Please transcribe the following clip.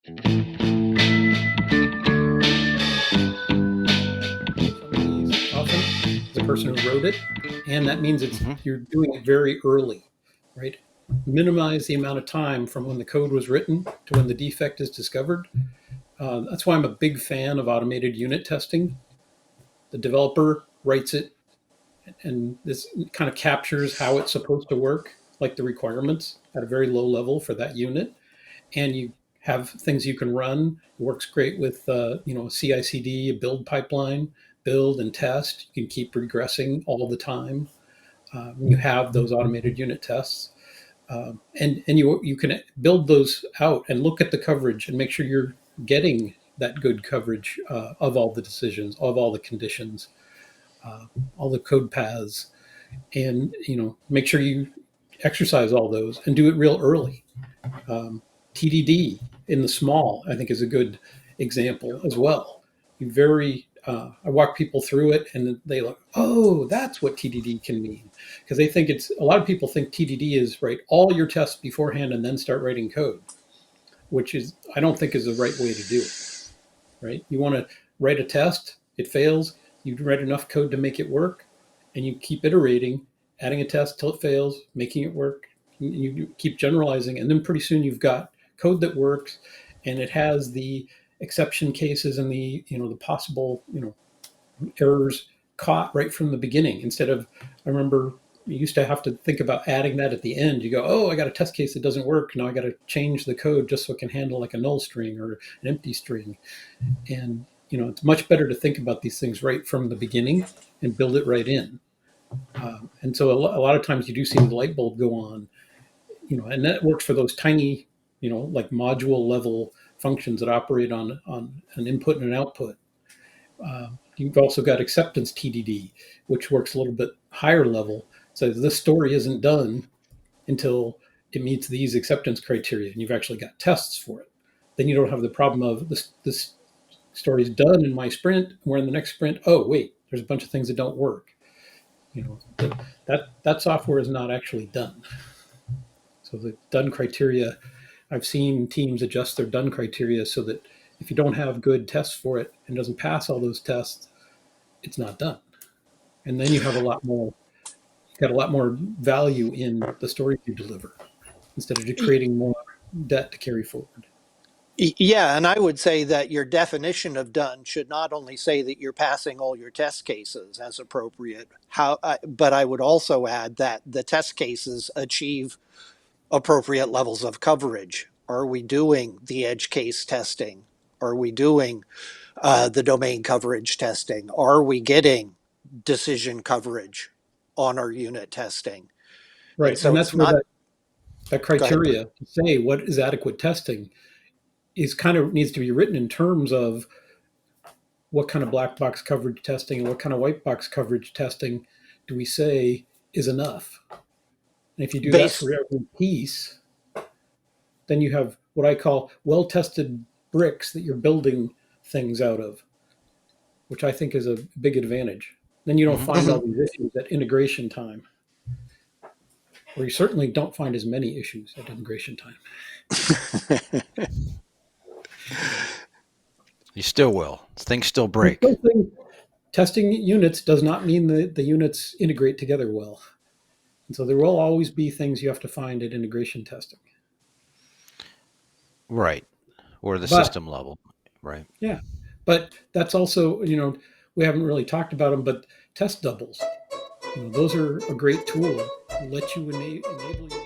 Somebody's often the person who wrote it, and that means Hmm. you're doing it very early, right? Minimize the amount of time from when the code was written to when the defect is discovered. That's why I'm a big fan of automated unit testing. The developer writes it, and this kind of captures how it's supposed to work, like the requirements at a very low level for that unit. And you have things you can run. It works great with CI/CD, a build pipeline, build and test. You can keep regressing all the time when you have those automated unit tests. And you can build those out and look at the coverage and make sure you're getting that good coverage of all the decisions, of all the conditions, all the code paths, and make sure you exercise all those and do it real early. TDD in the small, I think, is a good example as well. I walk people through it, and they look, oh, that's what TDD can mean, because they think it's a lot of people think TDD is write all your tests beforehand and then start writing code, which is I don't think is the right way to do it. Right? You want to write a test, it fails, you write enough code to make it work, and you keep iterating, adding a test till it fails, making it work. You keep generalizing, and then pretty soon you've got code that works, and it has the exception cases and the possible errors caught right from the beginning. Instead of, I remember you used to have to think about adding that at the end. You go, oh, I got a test case that doesn't work. Now I got to change the code just so it can handle like a null string or an empty string. And it's much better to think about these things right from the beginning and build it right in. And so a lot of times you do see the light bulb go on, and that works for those tiny, like module level functions that operate on an input and an output. You've also got acceptance TDD, which works a little bit higher level. So this story isn't done until it meets these acceptance criteria, and you've actually got tests for it. Then you don't have the problem of this story is done in my sprint. We're in the next sprint. Oh wait, there's a bunch of things that don't work. That software is not actually done. So the done criteria, I've seen teams adjust their done criteria so that if you don't have good tests for it and doesn't pass all those tests, it's not done. And then you have got a lot more value in the stories you deliver instead of creating more debt to carry forward. Yeah, and I would say that your definition of done should not only say that you're passing all your test cases as appropriate, but I would also add that the test cases achieve appropriate levels of coverage. Are we doing the edge case testing? Are we doing the domain coverage testing? Are we getting decision coverage on our unit testing? And Right. And so it's that's where not, that go ahead. criteria to say what is adequate testing is kind of needs to be written in terms of what kind of black box coverage testing and what kind of white box coverage testing do we say is enough. And if you do that Base, for every piece, then you have what I call well tested bricks that you're building things out of, which I think is a big advantage. Then you don't Hmm. find all mhm. these issues at integration time, or you certainly don't find as many issues at integration time. You still will. Things still You break. still think testing units does not mean that the units integrate together well. And so there will always be things you have to find at integration testing. Right. Or the But system level. Right. yeah, but that's also, we haven't really talked about them, but test doubles, those are a great tool to let you enable you.